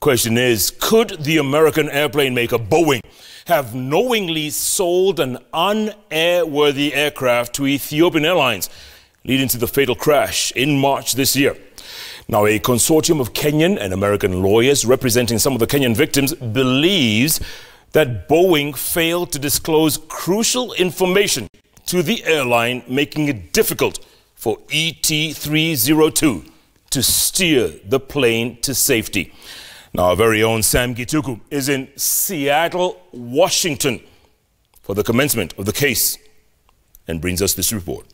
Question is, could the American airplane maker Boeing have knowingly sold an un-airworthy aircraft to Ethiopian Airlines, leading to the fatal crash in March this year? Now, a consortium of Kenyan and American lawyers representing some of the Kenyan victims believes that Boeing failed to disclose crucial information to the airline, making it difficult for ET302 to steer the plane to safety. Now, our very own Sam Gituku is in Seattle, Washington for the commencement of the case and brings us this report.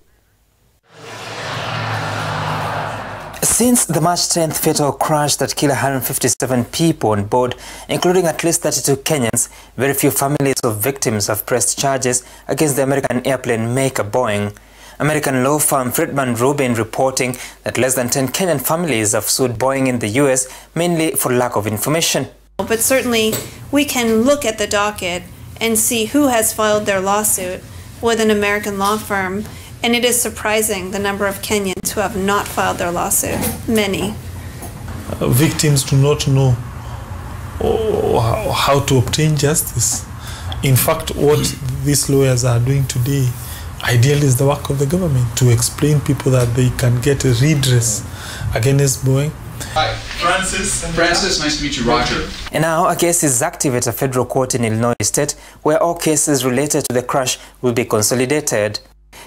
Since the March 10th fatal crash that killed 157 people on board, including at least 32 Kenyans, very few families of victims have pressed charges against the American airplane maker Boeing. American law firm Friedman Rubin reporting that less than 10 Kenyan families have sued Boeing in the US, mainly for lack of information. But certainly we can look at the docket and see who has filed their lawsuit with an American law firm. And it is surprising the number of Kenyans who have not filed their lawsuit. Many. Victims do not know how to obtain justice. In fact, what these lawyers are doing today, ideally, is the work of the government to explain people that they can get a redress against Boeing. Hi, Francis. Francis, nice to meet you, Roger. And now a case is active at a federal court in Illinois State, where all cases related to the crash will be consolidated.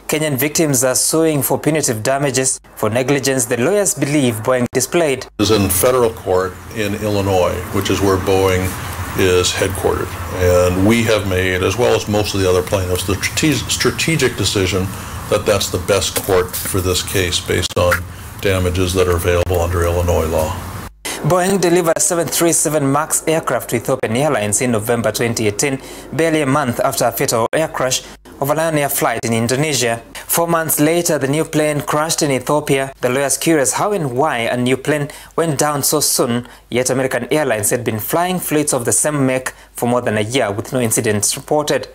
Kenyan victims are suing for punitive damages for negligence the lawyers believe Boeing displayed. Is in federal court in Illinois, which is where Boeing is headquartered. And we have made, as well as most of the other plaintiffs, the strategic decision that that's the best court for this case based on damages that are available under Illinois law. Boeing delivered a 737 MAX aircraft to Ethiopian Airlines in November 2018, barely a month after a fatal air crash of a Lion Air flight in Indonesia. 4 months later, the new plane crashed in Ethiopia. The lawyers curious how and why a new plane went down so soon, yet American Airlines had been flying fleets of the same make for more than a year with no incidents reported.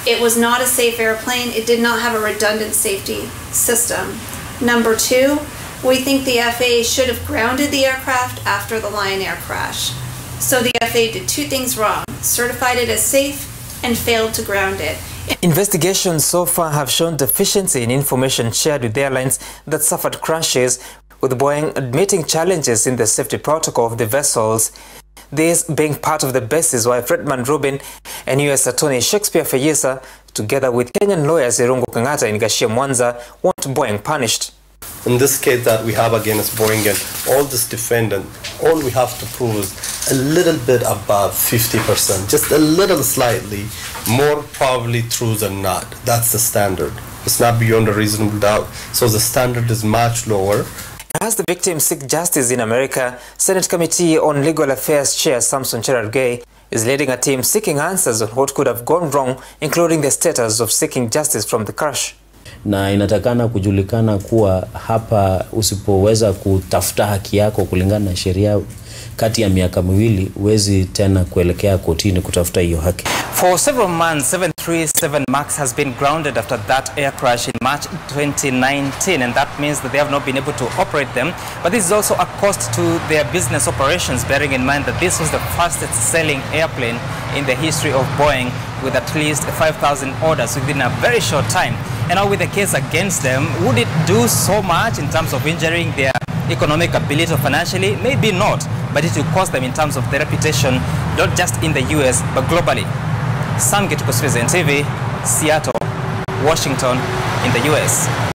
It was not a safe airplane. It did not have a redundant safety system. Number two, we think the FAA should have grounded the aircraft after the Lion Air crash. So the FAA did two things wrong: certified it as safe and failed to ground it. Investigations so far have shown deficiency in information shared with airlines that suffered crashes, with Boeing admitting challenges in the safety protocol of the vessels. This being part of the basis why Friedman Rubin and U.S. Attorney Shakespeare Fayisa, together with Kenyan lawyers Irungu Kangata and Gashia Mwanza, want Boeing punished. In this case that we have against Boeing and all this defendant, all we have to prove is a little bit above 50%, just a little slightly, more probably true than not. That's the standard. It's not beyond a reasonable doubt. So the standard is much lower. As the victims seek justice in America, Senate Committee on Legal Affairs Chair Samson Cherargei is leading a team seeking answers on what could have gone wrong, including the status of seeking justice from the crash. Na inatakana kujulikana kuwa hapa usipoweza kutafuta haki yako kulingana na sheria kati ya miaka miwili huwezi tena kuelekea kotini kutafuta hiyo haki. For several months, 737 MAX has been grounded after that air crash in March 2019, and that means that they have not been able to operate them. But this is also a cost to their business operations, bearing in mind that this was the fastest selling airplane in the history of Boeing, with at least 5,000 orders within a very short time. And now with the case against them, would it do so much in terms of injuring their economic ability financially? Maybe not, but it will cost them in terms of their reputation, not just in the US, but globally. Sam Gituku, TV, Seattle, Washington, in the US.